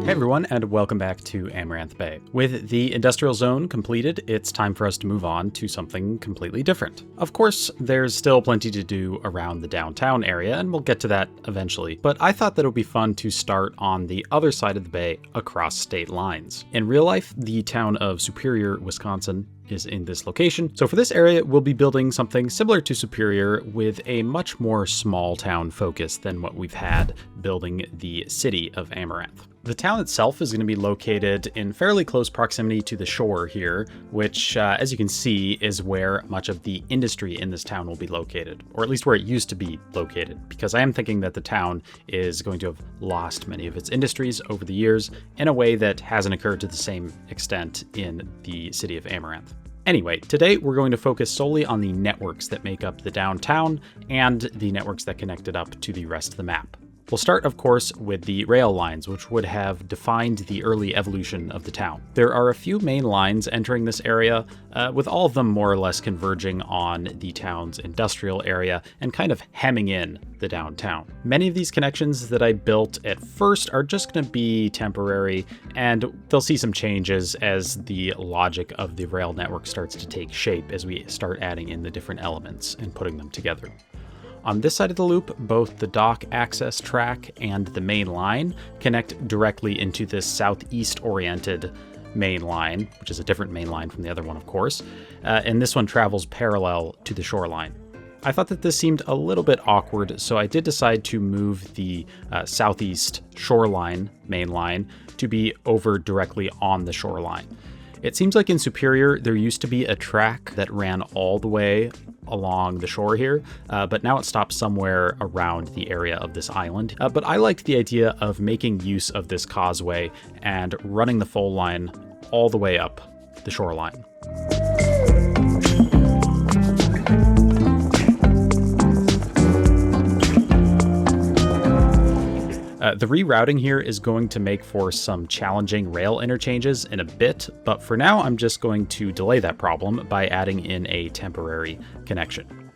Hey everyone, and welcome back to Amaranth Bay. With the industrial zone completed, it's time for us to move on to something completely different. Of course, there's still plenty to do around the downtown area, and we'll get to that eventually, but I thought that it would be fun to start on the other side of the bay across state lines. In real life, the town of Superior, Wisconsin is in this location, so for this area, we'll be building something similar to Superior with a much more small town focus than what we've had building the city of Amaranth. The town itself is going to be located in fairly close proximity to the shore here, which, as you can see, is where much of the industry in this town will be located, or at least where it used to be located, because I am thinking that the town is going to have lost many of its industries over the years in a way that hasn't occurred to the same extent in the city of Amaranth. Anyway, today we're going to focus solely on the networks that make up the downtown and the networks that connect it up to the rest of the map. We'll start, of course, with the rail lines, which would have defined the early evolution of the town. There are a few main lines entering this area, with all of them more or less converging on the town's industrial area and kind of hemming in the downtown. Many of these connections that I built at first are just going to be temporary, and they'll see some changes as the logic of the rail network starts to take shape as we start adding in the different elements and putting them together. On this side of the loop, both the dock access track and the main line connect directly into this southeast-oriented main line, which is a different main line from the other one, of course, and this one travels parallel to the shoreline. I thought that this seemed a little bit awkward, so I did decide to move the southeast shoreline main line to be over directly on the shoreline. It seems like in Superior, there used to be a track that ran all the way along the shore here, but now it stops somewhere around the area of this island. But I liked the idea of making use of this causeway and running the full line all the way up the shoreline. The rerouting here is going to make for some challenging rail interchanges in a bit, but for now I'm just going to delay that problem by adding in a temporary connection.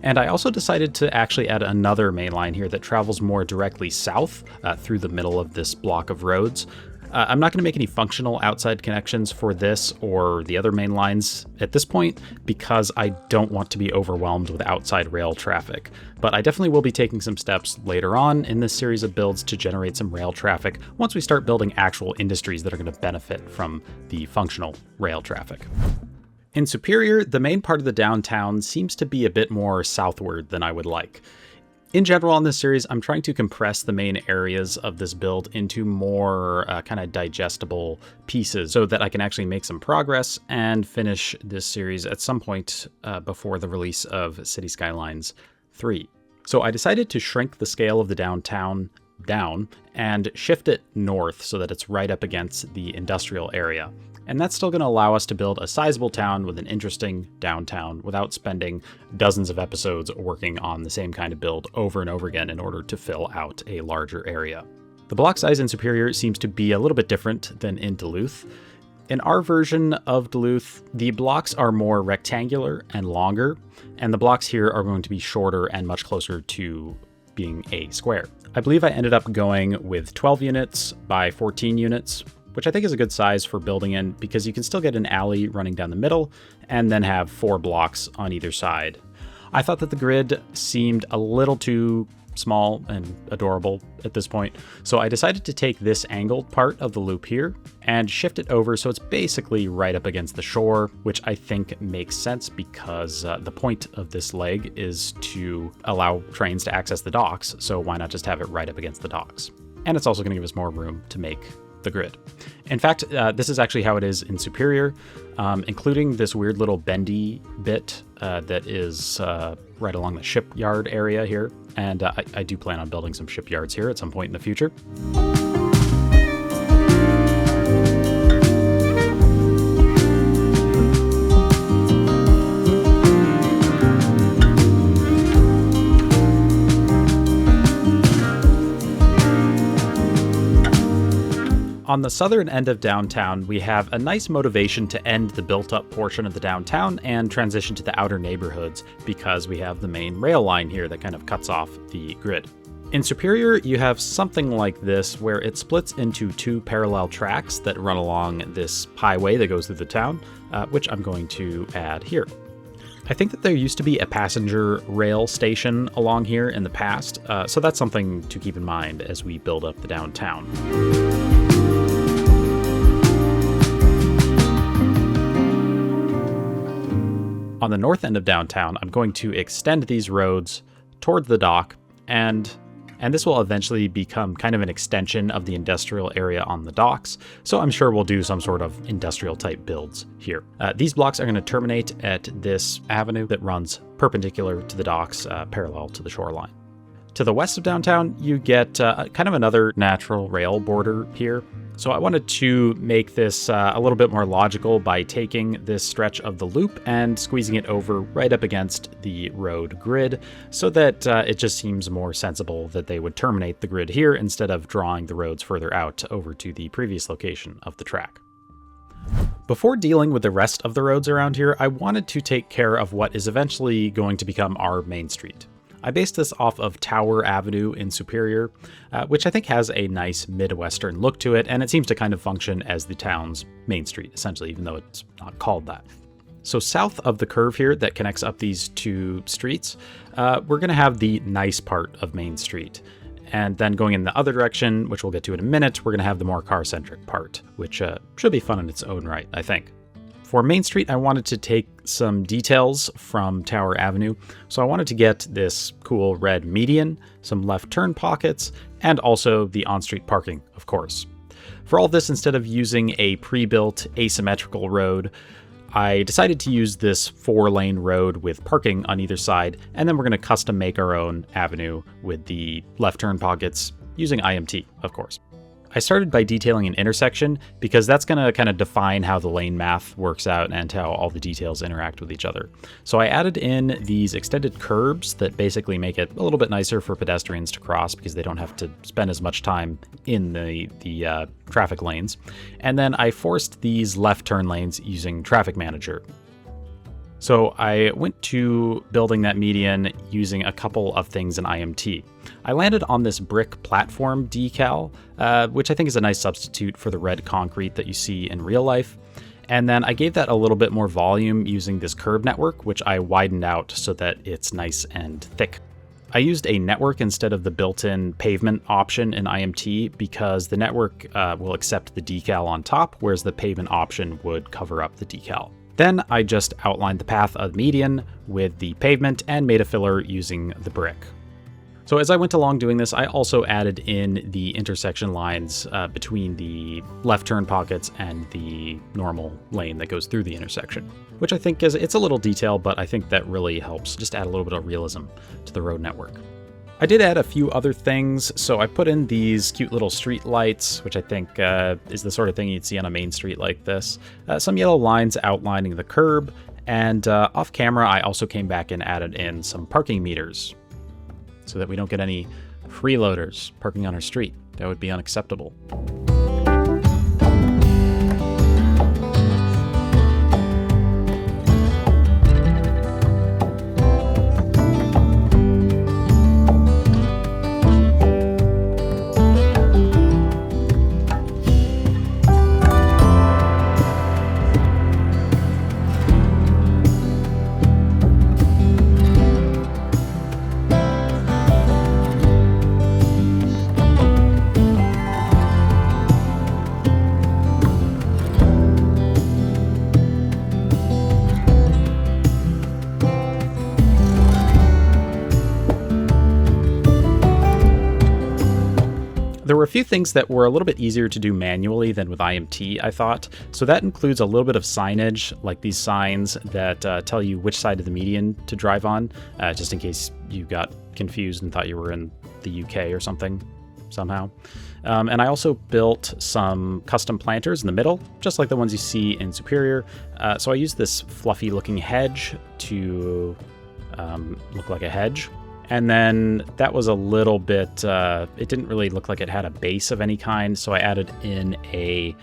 And I also decided to actually add another main line here that travels more directly south through the middle of this block of roads. I'm not going to make any functional outside connections for this or the other main lines at this point because I don't want to be overwhelmed with outside rail traffic. But I definitely will be taking some steps later on in this series of builds to generate some rail traffic once we start building actual industries that are going to benefit from the functional rail traffic. In Superior, the main part of the downtown seems to be a bit more southward than I would like. In general, on this series, I'm trying to compress the main areas of this build into more kind of digestible pieces so that I can actually make some progress and finish this series at some point before the release of Cities Skylines 3. So I decided to shrink the scale of the downtown down and shift it north so that it's right up against the industrial area. And that's still going to allow us to build a sizable town with an interesting downtown without spending dozens of episodes working on the same kind of build over and over again in order to fill out a larger area. The block size in Superior seems to be a little bit different than in Duluth. In our version of Duluth, the blocks are more rectangular and longer, and the blocks here are going to be shorter and much closer to being a square. I believe I ended up going with 12 units by 14 units, which I think is a good size for building in because you can still get an alley running down the middle and then have 4 blocks on either side. I thought that the grid seemed a little too small and adorable at this point, so I decided to take this angled part of the loop here and shift it over so it's basically right up against the shore, which I think makes sense because the point of this leg is to allow trains to access the docks, so why not just have it right up against the docks? And it's also going to give us more room to make the grid. In fact, this is actually how it is in Superior, including this weird little bendy bit that is right along the shipyard area here. And I do plan on building some shipyards here at some point in the future. On the southern end of downtown, we have a nice motivation to end the built-up portion of the downtown and transition to the outer neighborhoods because we have the main rail line here that kind of cuts off the grid. In Superior, you have something like this where it splits into two parallel tracks that run along this highway that goes through the town, which I'm going to add here. I think that there used to be a passenger rail station along here in the past, so that's something to keep in mind as we build up the downtown. On the north end of downtown, I'm going to extend these roads toward the dock, and this will eventually become kind of an extension of the industrial area on the docks, so I'm sure we'll do some sort of industrial type builds here. These blocks are going to terminate at this avenue that runs perpendicular to the docks, parallel to the shoreline. To the west of downtown, you get kind of another natural rail border here. So I wanted to make this a little bit more logical by taking this stretch of the loop and squeezing it over right up against the road grid so that it just seems more sensible that they would terminate the grid here instead of drawing the roads further out over to the previous location of the track. Before dealing with the rest of the roads around here, I wanted to take care of what is eventually going to become our main street. I based this off of Tower Avenue in Superior, which I think has a nice Midwestern look to it, and it seems to kind of function as the town's main street, essentially, even though it's not called that. So south of the curve here that connects up these two streets, we're going to have the nice part of Main Street. And then going in the other direction, which we'll get to in a minute, we're going to have the more car-centric part, which should be fun in its own right, I think. For Main Street, I wanted to take some details from Tower Avenue, so I wanted to get this cool red median, some left turn pockets, and also the on-street parking, of course. For all of this, instead of using a pre-built asymmetrical road, I decided to use this 4-lane road with parking on either side, and then we're going to custom make our own avenue with the left turn pockets using IMT, of course. I started by detailing an intersection because that's going to kind of define how the lane math works out and how all the details interact with each other. So I added in these extended curbs that basically make it a little bit nicer for pedestrians to cross because they don't have to spend as much time in the traffic lanes. And then I forced these left turn lanes using Traffic Manager. So I went to building that median using a couple of things in IMT. I landed on this brick platform decal, which I think is a nice substitute for the red concrete that you see in real life. And then I gave that a little bit more volume using this curb network, which I widened out so that it's nice and thick. I used a network instead of the built-in pavement option in IMT because the network will accept the decal on top, whereas the pavement option would cover up the decal. Then I just outlined the path of the median with the pavement and made a filler using the brick. So as I went along doing this, I also added in the intersection lines between the left turn pockets and the normal lane that goes through the intersection, which I think it's a little detail, but I think that really helps just add a little bit of realism to the road network. I did add a few other things, so I put in these cute little street lights, which I think is the sort of thing you'd see on a main street like this. Some yellow lines outlining the curb, and off camera I also came back and added in some parking meters so that we don't get any freeloaders parking on our street. That would be unacceptable. There were a few things that were a little bit easier to do manually than with IMT, I thought. So that includes a little bit of signage, like these signs that tell you which side of the median to drive on, just in case you got confused and thought you were in the UK or something, somehow. And I also built some custom planters in the middle, just like the ones you see in Superior. So I used this fluffy looking hedge to look like a hedge. And then that was a little bit, it didn't really look like it had a base of any kind, so I added in a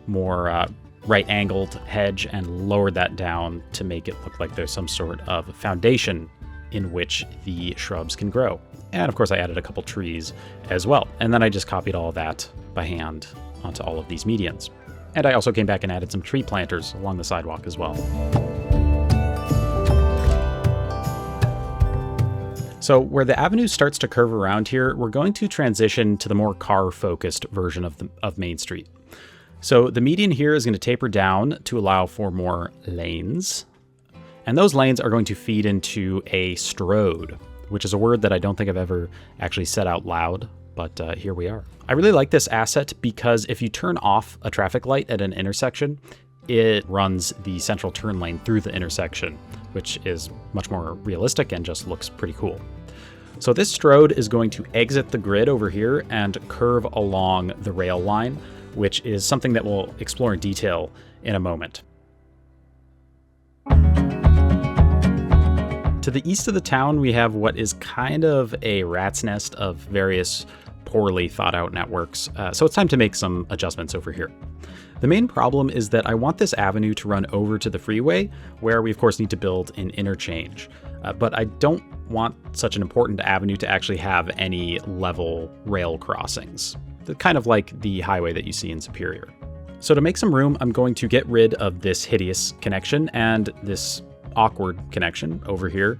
more right-angled hedge and lowered that down to make it look like there's some sort of foundation in which the shrubs can grow. And of course I added a couple trees as well. And then I just copied all of that by hand onto all of these medians. And I also came back and added some tree planters along the sidewalk as well. So where the avenue starts to curve around here, we're going to transition to the more car-focused version of Main Street. So the median here is going to taper down to allow for more lanes. And those lanes are going to feed into a strode, which is a word that I don't think I've ever actually said out loud, but here we are. I really like this asset because if you turn off a traffic light at an intersection, it runs the central turn lane through the intersection, which is much more realistic and just looks pretty cool. So this strode is going to exit the grid over here and curve along the rail line, which is something that we'll explore in detail in a moment. To the east of the town, we have what is kind of a rat's nest of various poorly thought out networks, so it's time to make some adjustments over here. The main problem is that I want this avenue to run over to the freeway, where we of course need to build an interchange. But I don't want such an important avenue to actually have any level rail crossings, kind of like the highway that you see in Superior. So to make some room, I'm going to get rid of this hideous connection and this awkward connection over here,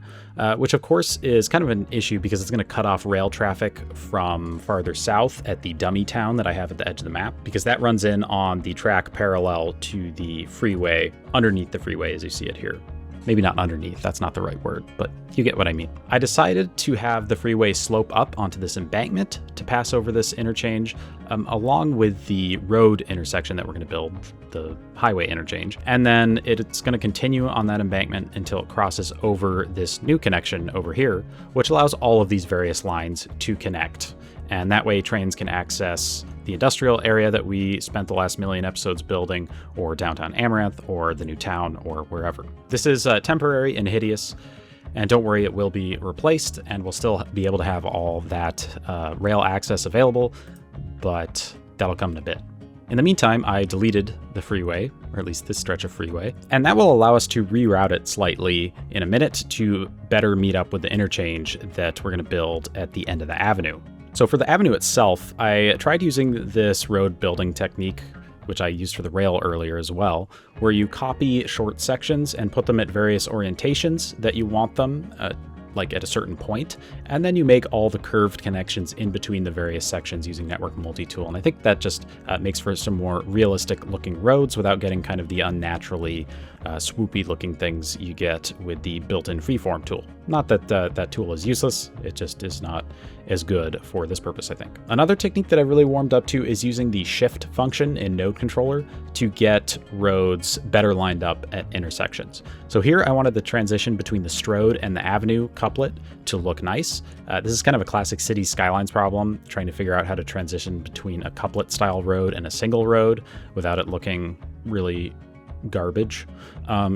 which of course is kind of an issue because it's going to cut off rail traffic from farther south at the dummy town that I have at the edge of the map, because that runs in on the track parallel to the freeway, underneath the freeway as you see it here. Maybe not underneath, that's not the right word, but you get what I mean. I decided to have the freeway slope up onto this embankment to pass over this interchange, along with the road intersection that we're going to build, the highway interchange. And then it's going to continue on that embankment until it crosses over this new connection over here, which allows all of these various lines to connect. And that way trains can access the industrial area that we spent the last million episodes building, or downtown Amaranth, or the new town, or wherever. This is temporary and hideous, and don't worry, it will be replaced, and we'll still be able to have all that rail access available, but that'll come in a bit. In the meantime, I deleted the freeway, or at least this stretch of freeway, and that will allow us to reroute it slightly in a minute to better meet up with the interchange that we're going to build at the end of the avenue. So for the avenue itself, I tried using this road building technique, which I used for the rail earlier as well, where you copy short sections and put them at various orientations that you want them, like at a certain point, and then you make all the curved connections in between the various sections using Network Multi-Tool. And I think that just makes for some more realistic looking roads without getting kind of the unnaturally swoopy looking things you get with the built-in freeform tool. Not that that tool is useless, it just is not as good for this purpose, I think. Another technique that I really warmed up to is using the shift function in Node Controller to get roads better lined up at intersections. So here I wanted the transition between the strode and the avenue couplet to look nice. This is kind of a classic Cities Skylines problem, trying to figure out how to transition between a couplet style road and a single road without it looking really garbage.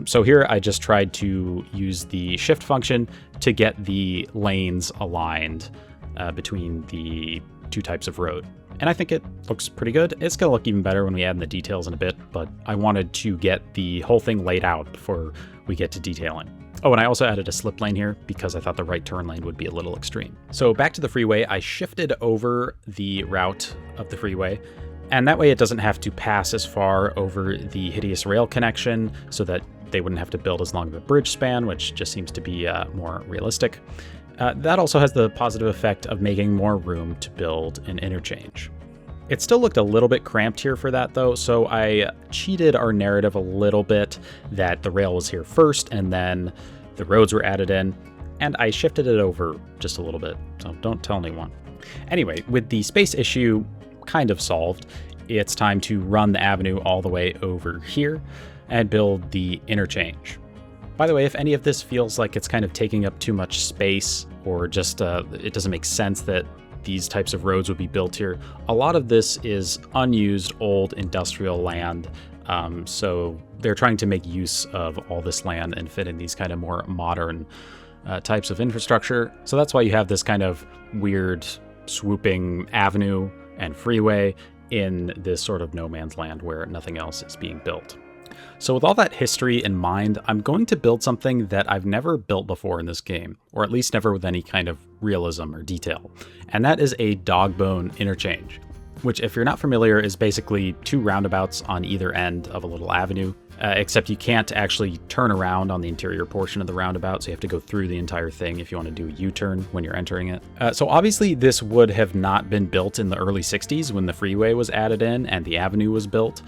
So here I just tried to use the shift function to get the lanes aligned between the two types of road. And I think it looks pretty good. It's going to look even better when we add in the details in a bit, but I wanted to get the whole thing laid out before we get to detailing. Oh, and I also added a slip lane here because I thought the right turn lane would be a little extreme. So back to the freeway, I shifted over the route of the freeway, and that way it doesn't have to pass as far over the hideous rail connection so that they wouldn't have to build as long of a bridge span, which just seems to be more realistic. That also has the positive effect of making more room to build an interchange. It still looked a little bit cramped here for that though, so I cheated our narrative a little bit that the rail was here first and then the roads were added in, and I shifted it over just a little bit, so don't tell anyone. Anyway, with the space issue kind of solved, it's time to run the avenue all the way over here and build the interchange. By the way, if any of this feels like it's kind of taking up too much space or just it doesn't make sense that these types of roads would be built here, a lot of this is unused old industrial land. So they're trying to make use of all this land and fit in these kind of more modern types of infrastructure. So that's why you have this kind of weird swooping avenue and freeway in this sort of no man's land where nothing else is being built. So with all that history in mind, I'm going to build something that I've never built before in this game, or at least never with any kind of realism or detail. And that is a dogbone interchange, which, if you're not familiar, is basically two roundabouts on either end of a little avenue, except you can't actually turn around on the interior portion of the roundabout, so you have to go through the entire thing if you want to do a U-turn when you're entering it. So obviously this would have not been built in the early 60s when the freeway was added in and the avenue was built.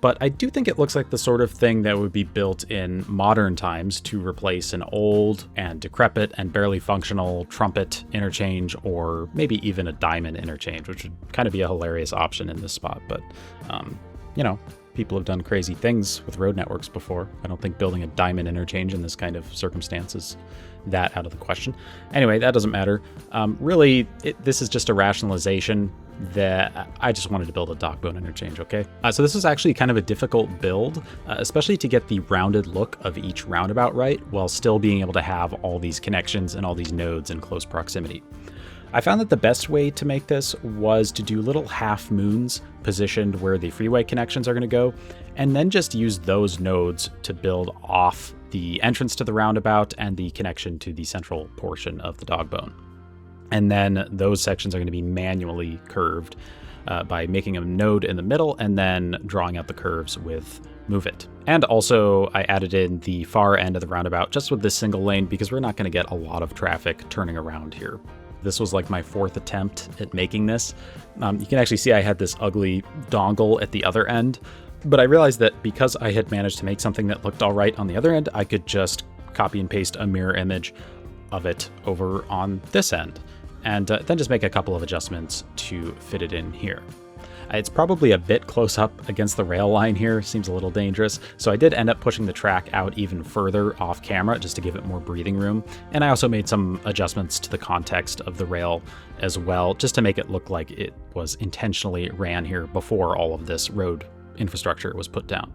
But I do think it looks like the sort of thing that would be built in modern times to replace an old and decrepit and barely functional trumpet interchange, or maybe even a diamond interchange, which would kind of be a hilarious option in this spot. But, you know, people have done crazy things with road networks before. I don't think building a diamond interchange in this kind of circumstance is that out of the question. Anyway, that doesn't matter. Really, this is just a rationalization that I just wanted to build a dogbone interchange, okay? So this was actually kind of a difficult build, especially to get the rounded look of each roundabout right, while still being able to have all these connections and all these nodes in close proximity. I found that the best way to make this was to do little half moons positioned where the freeway connections are going to go, and then just use those nodes to build off the entrance to the roundabout and the connection to the central portion of the dogbone. And then those sections are going to be manually curved by making a node in the middle and then drawing out the curves with Move It. And also I added in the far end of the roundabout just with this single lane because we're not going to get a lot of traffic turning around here. This was like my fourth attempt at making this. You can actually see I had this ugly dongle at the other end, but I realized that because I had managed to make something that looked all right on the other end, I could just copy and paste a mirror image of it over on this end, and then just make a couple of adjustments to fit it in here. It's probably a bit close up against the rail line here, seems a little dangerous, so I did end up pushing the track out even further off camera just to give it more breathing room, and I also made some adjustments to the context of the rail as well, just to make it look like it was intentionally ran here before all of this road infrastructure was put down.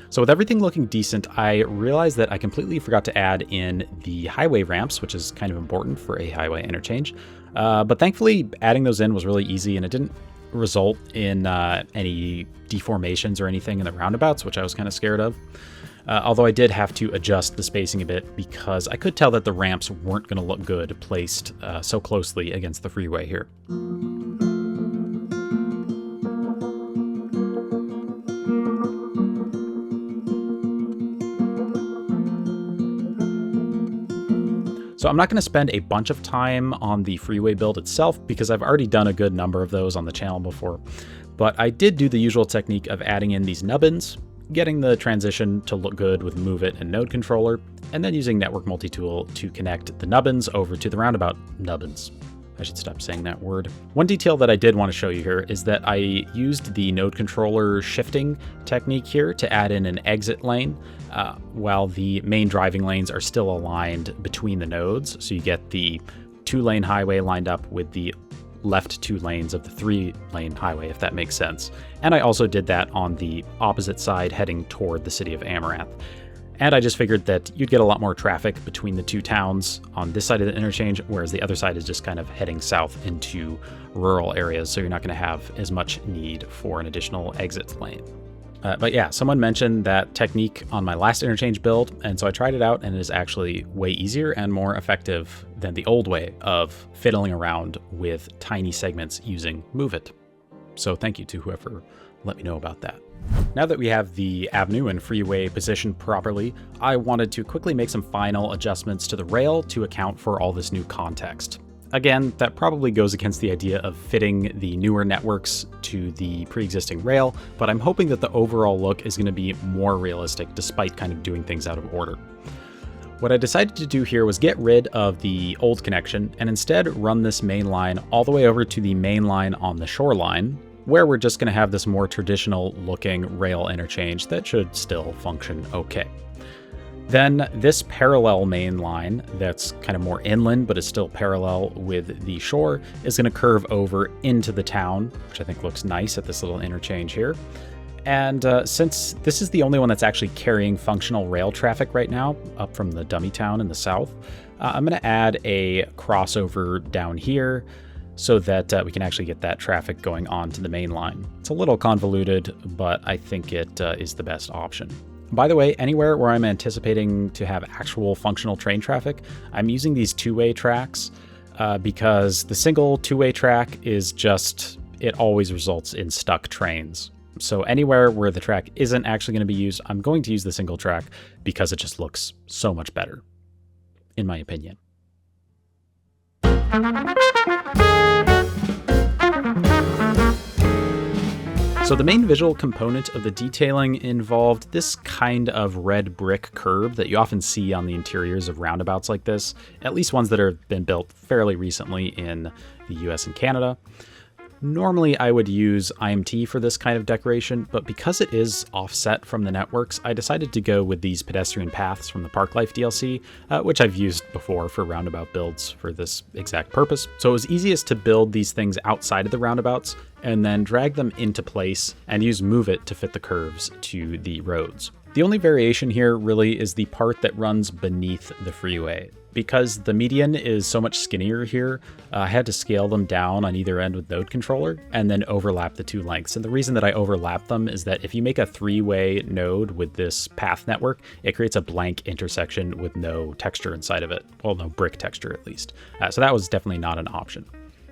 So with everything looking decent, I realized that I completely forgot to add in the highway ramps, which is kind of important for a highway interchange. But thankfully, adding those in was really easy, and it didn't result in any deformations or anything in the roundabouts, which I was kind of scared of. Although I did have to adjust the spacing a bit because I could tell that the ramps weren't going to look good placed so closely against the freeway here. So I'm not going to spend a bunch of time on the freeway build itself because I've already done a good number of those on the channel before, but I did do the usual technique of adding in these nubbins, getting the transition to look good with Move It and Node Controller, and then using Network Multi-Tool to connect the nubbins over to the roundabout nubbins. I should stop saying that word. One detail that I did want to show you here is that I used the Node Controller shifting technique here to add in an exit lane, while the main driving lanes are still aligned between the nodes. So you get the 2-lane highway lined up with the left 2 lanes of the 3-lane highway, if that makes sense. And I also did that on the opposite side heading toward the city of Amaranth. And I just figured that you'd get a lot more traffic between the two towns on this side of the interchange, whereas the other side is just kind of heading south into rural areas, so you're not going to have as much need for an additional exit lane. But yeah, someone mentioned that technique on my last interchange build, and so I tried it out, and it is actually way easier and more effective than the old way of fiddling around with tiny segments using Move It. So thank you to whoever let me know about that. Now that we have the avenue and freeway positioned properly, I wanted to quickly make some final adjustments to the rail to account for all this new context. Again, that probably goes against the idea of fitting the newer networks to the pre-existing rail, but I'm hoping that the overall look is going to be more realistic despite kind of doing things out of order. What I decided to do here was get rid of the old connection and instead run this main line all the way over to the main line on the shoreline, where we're just going to have this more traditional looking rail interchange that should still function okay. Then this parallel main line that's kind of more inland but is still parallel with the shore is going to curve over into the town, which I think looks nice at this little interchange here. And since this is the only one that's actually carrying functional rail traffic right now, up from the dummy town in the south, I'm going to add a crossover down here so that we can actually get that traffic going on to the main line. It's a little convoluted, but I think it is the best option. By the way, anywhere where I'm anticipating to have actual functional train traffic, I'm using these two-way tracks because the single two-way track is just, it always results in stuck trains. So anywhere where the track isn't actually going to be used, I'm going to use the single track because it just looks so much better, in my opinion. So the main visual component of the detailing involved this kind of red brick curb that you often see on the interiors of roundabouts like this, at least ones that have been built fairly recently in the US and Canada. Normally I would use IMT for this kind of decoration, but because it is offset from the networks, I decided to go with these pedestrian paths from the Park Life DLC, which I've used before for roundabout builds for this exact purpose. So it was easiest to build these things outside of the roundabouts and then drag them into place and use Move It to fit the curves to the roads. The only variation here really is the part that runs beneath the freeway. Because the median is so much skinnier here, I had to scale them down on either end with Node Controller and then overlap the two lengths. And the reason that I overlap them is that if you make a three-way node with this path network, it creates a blank intersection with no texture inside of it. Well, no brick texture at least. So that was definitely not an option.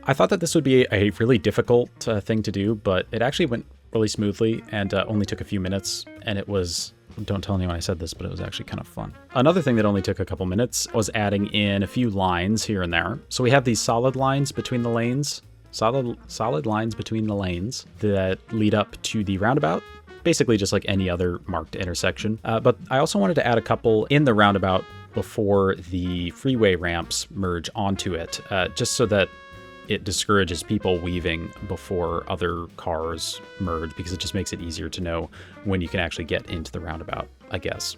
I thought that this would be a really difficult thing to do, but it actually went really smoothly and only took a few minutes, and it was... Don't tell anyone I said this, but it was actually kind of fun. Another thing that only took a couple minutes was adding in a few lines here and there. So we have these solid lines between the lanes, solid lines between the lanes that lead up to the roundabout, basically just like any other marked intersection. But I also wanted to add a couple in the roundabout before the freeway ramps merge onto it, just so that it discourages people weaving before other cars merge, because it just makes it easier to know when you can actually get into the roundabout, I guess.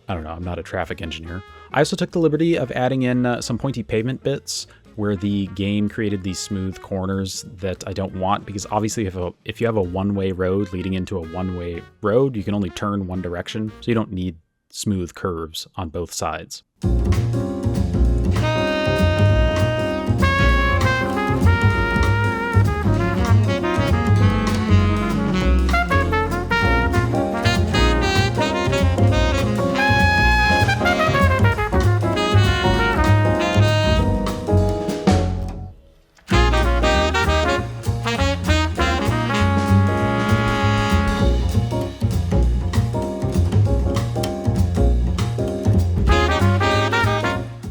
I don't know, I'm not a traffic engineer. I also took the liberty of adding in some pointy pavement bits where the game created these smooth corners that I don't want, because obviously if you have a one-way road leading into a one-way road, you can only turn one direction, so you don't need smooth curves on both sides.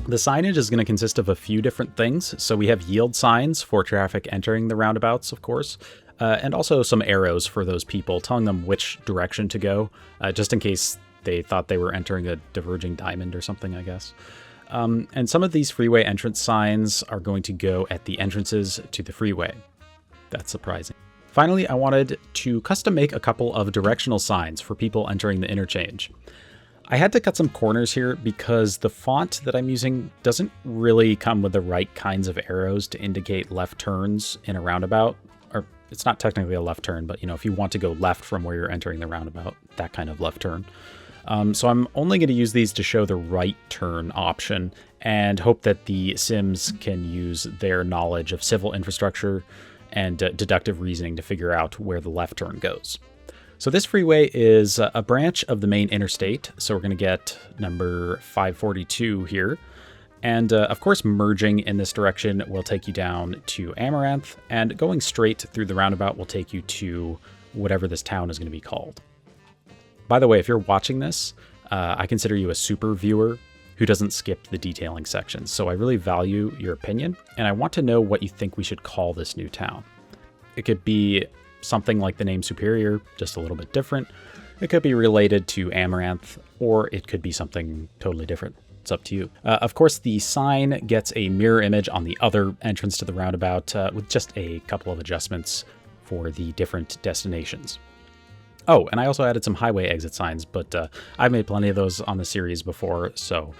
The signage is going to consist of a few different things. So we have yield signs for traffic entering the roundabouts, of course, and also some arrows for those people telling them which direction to go, just in case they thought they were entering a diverging diamond or something, I guess. And some of these freeway entrance signs are going to go at the entrances to the freeway. That's surprising. Finally, I wanted to custom make a couple of directional signs for people entering the interchange. I had to cut some corners here because the font that I'm using doesn't really come with the right kinds of arrows to indicate left turns in a roundabout. Or it's not technically a left turn, but if you want to go left from where you're entering the roundabout, that kind of left turn. So I'm only going to use these to show the right turn option and hope that the Sims can use their knowledge of civil infrastructure and deductive reasoning to figure out where the left turn goes. So this freeway is a branch of the main interstate, so we're going to get number 542 here. And of course, merging in this direction will take you down to Amaranth, and going straight through the roundabout will take you to whatever this town is going to be called. By the way, if you're watching this, I consider you a super viewer who doesn't skip the detailing sections, so I really value your opinion, and I want to know what you think we should call this new town. It could be something like the name Superior, just a little bit different. It could be related to Amaranth, or it could be something totally different. It's up to you. Of course, the sign gets a mirror image on the other entrance to the roundabout with just a couple of adjustments for the different destinations. Oh, and I also added some highway exit signs, but I've made plenty of those on the series before, so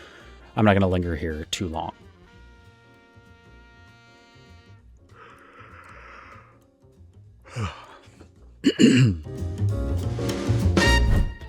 I'm not going to linger here too long.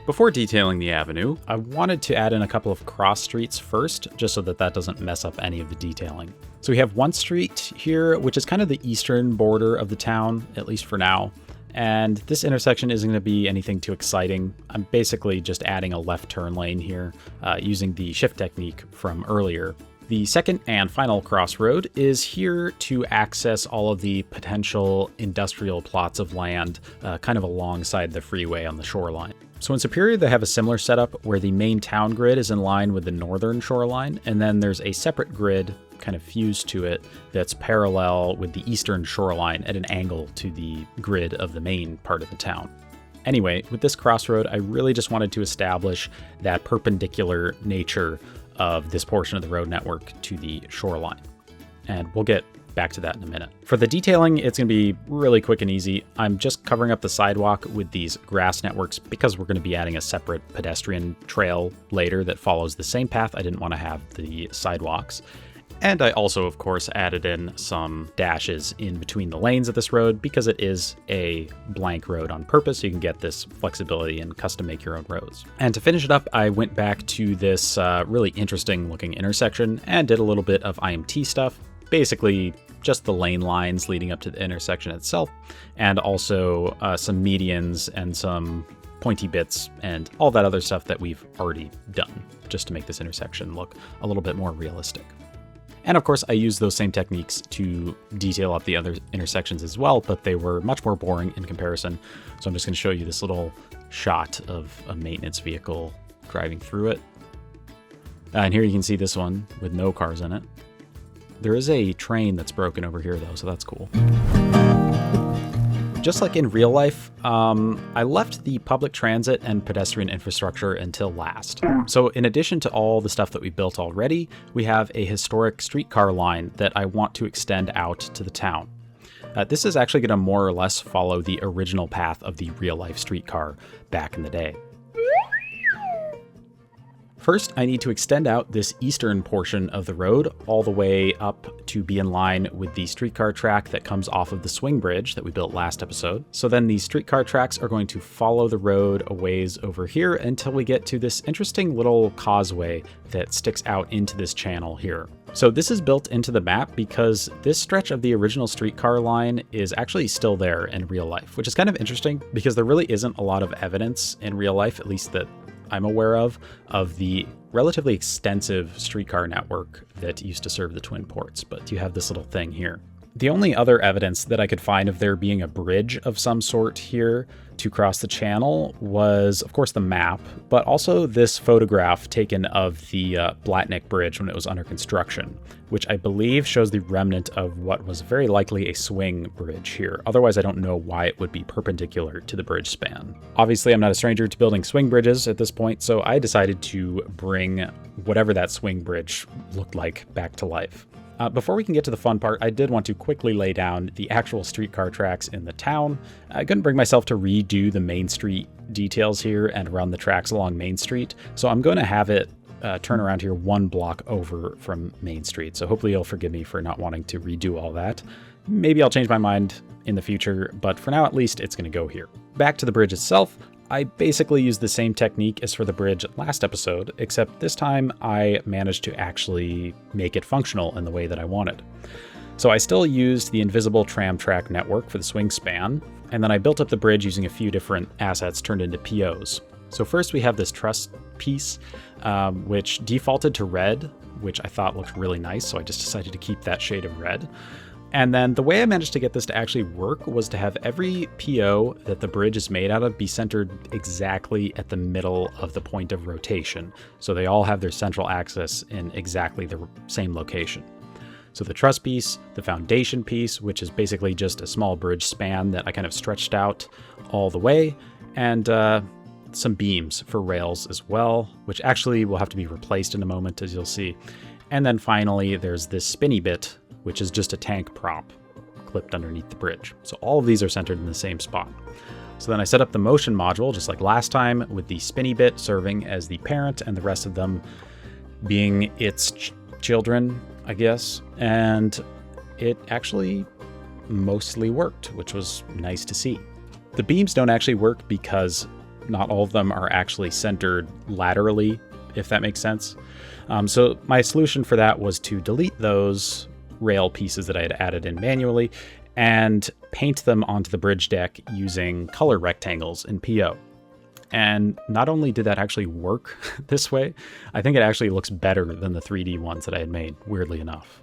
Before detailing the avenue, I wanted to add in a couple of cross streets first, just so that that doesn't mess up any of the detailing. So we have one street here, which is kind of the eastern border of the town, at least for now. And this intersection isn't going to be anything too exciting. I'm basically just adding a left turn lane here, using the shift technique from earlier. The second and final crossroad is here to access all of the potential industrial plots of land kind of alongside the freeway on the shoreline. So in Superior, they have a similar setup where the main town grid is in line with the northern shoreline, and then there's a separate grid kind of fused to it that's parallel with the eastern shoreline at an angle to the grid of the main part of the town. Anyway, with this crossroad, I really just wanted to establish that perpendicular nature of this portion of the road network to the shoreline. And we'll get back to that in a minute. For the detailing, it's going to be really quick and easy. I'm just covering up the sidewalk with these grass networks because we're going to be adding a separate pedestrian trail later that follows the same path. I didn't want to have the sidewalks. And I also, of course, added in some dashes in between the lanes of this road because it is a blank road on purpose. So you can get this flexibility and custom make your own roads. And to finish it up, I went back to this really interesting looking intersection and did a little bit of IMT stuff. Basically, just the lane lines leading up to the intersection itself, and also some medians and some pointy bits and all that other stuff that we've already done just to make this intersection look a little bit more realistic. And of course, I used those same techniques to detail up the other intersections as well, but they were much more boring in comparison. So I'm just going to show you this little shot of a maintenance vehicle driving through it. And here you can see this one with no cars in it. There is a train that's broken over here though, so that's cool. Just like in real life, I left the public transit and pedestrian infrastructure until last. So in addition to all the stuff that we built already, we have a historic streetcar line that I want to extend out to the town. This is actually going to more or less follow the original path of the real-life streetcar back in the day. First, I need to extend out this eastern portion of the road all the way up to be in line with the streetcar track that comes off of the swing bridge that we built last episode. So then these streetcar tracks are going to follow the road a ways over here until we get to this interesting little causeway that sticks out into this channel here. So this is built into the map because this stretch of the original streetcar line is actually still there in real life, which is kind of interesting because there really isn't a lot of evidence in real life, at least that I'm aware of the relatively extensive streetcar network that used to serve the Twin Ports, but you have this little thing here. The only other evidence that I could find of there being a bridge of some sort here to cross the channel was, of course, the map, but also this photograph taken of the Blatnick Bridge when it was under construction, which I believe shows the remnant of what was very likely a swing bridge here. Otherwise, I don't know why it would be perpendicular to the bridge span. Obviously, I'm not a stranger to building swing bridges at this point, so I decided to bring whatever that swing bridge looked like back to life. Before we can get to the fun part, I did want to quickly lay down the actual streetcar tracks in the town. I couldn't bring myself to redo the Main Street details here and run the tracks along Main Street, so I'm going to have it turn around here one block over from Main Street. So hopefully you'll forgive me for not wanting to redo all that. Maybe I'll change my mind in the future, but for now at least it's going to go here. Back to the bridge itself. I basically used the same technique as for the bridge last episode, except this time I managed to actually make it functional in the way that I wanted. So I still used the invisible tram track network for the swing span, and then I built up the bridge using a few different assets turned into POs. So first we have this truss piece, which defaulted to red, which I thought looked really nice, so I just decided to keep that shade of red. And then the way I managed to get this to actually work was to have every PO that the bridge is made out of be centered exactly at the middle of the point of rotation. So they all have their central axis in exactly the same location. So the truss piece, the foundation piece, which is basically just a small bridge span that I kind of stretched out all the way, and some beams for rails as well, which actually will have to be replaced in a moment, as you'll see. And then finally, there's this spinny bit, which is just a tank prop clipped underneath the bridge. So all of these are centered in the same spot. So then I set up the motion module just like last time, with the spinny bit serving as the parent and the rest of them being its children, I guess. And it actually mostly worked, which was nice to see. The beams don't actually work because not all of them are actually centered laterally, if that makes sense. So my solution for that was to delete those rail pieces that I had added in manually and paint them onto the bridge deck using color rectangles in PO. And not only did that actually work this way, I think it actually looks better than the 3D ones that I had made, weirdly enough.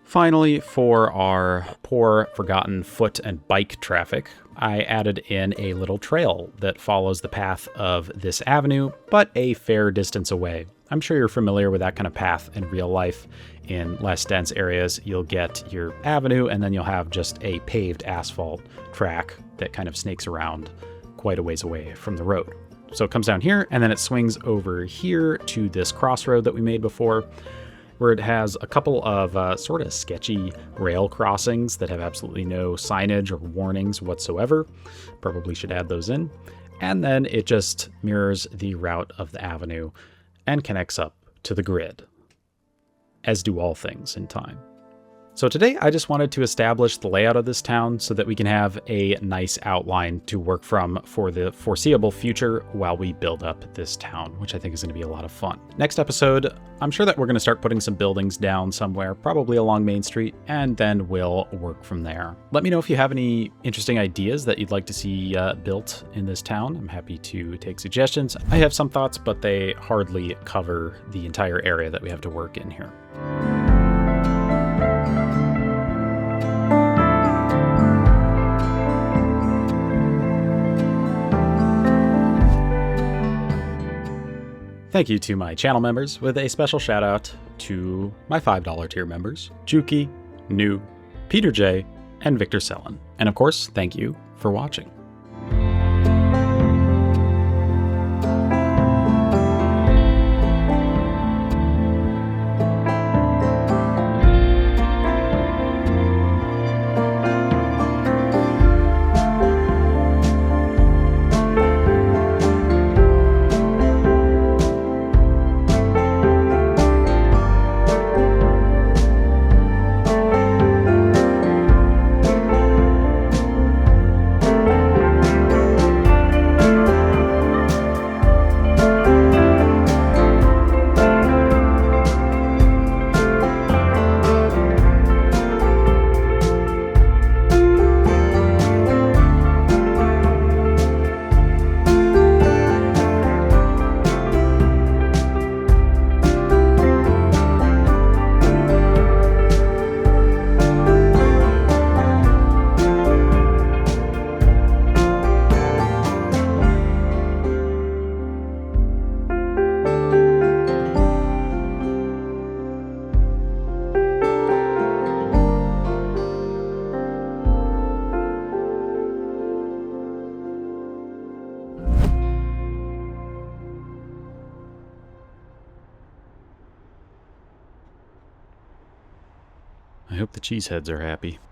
Finally, for our poor, forgotten foot and bike traffic, I added in a little trail that follows the path of this avenue, but a fair distance away. I'm sure you're familiar with that kind of path in real life. In less dense areas, you'll get your avenue, and then you'll have just a paved asphalt track that kind of snakes around quite a ways away from the road. So it comes down here, and then it swings over here to this crossroad that we made before, where it has a couple of sort of sketchy rail crossings that have absolutely no signage or warnings whatsoever. Probably should add those in. And then it just mirrors the route of the avenue and connects up to the grid, as do all things in time. So today I just wanted to establish the layout of this town so that we can have a nice outline to work from for the foreseeable future while we build up this town, which I think is going to be a lot of fun. Next episode, I'm sure that we're going to start putting some buildings down somewhere, probably along Main Street, and then we'll work from there. Let me know if you have any interesting ideas that you'd like to see built in this town. I'm happy to take suggestions. I have some thoughts, but they hardly cover the entire area that we have to work in here. Thank you to my channel members, with a special shout out to my $5 tier members, Juki, New, Peter J, and Victor Sellen. And of course, thank you for watching. I hope the cheeseheads are happy.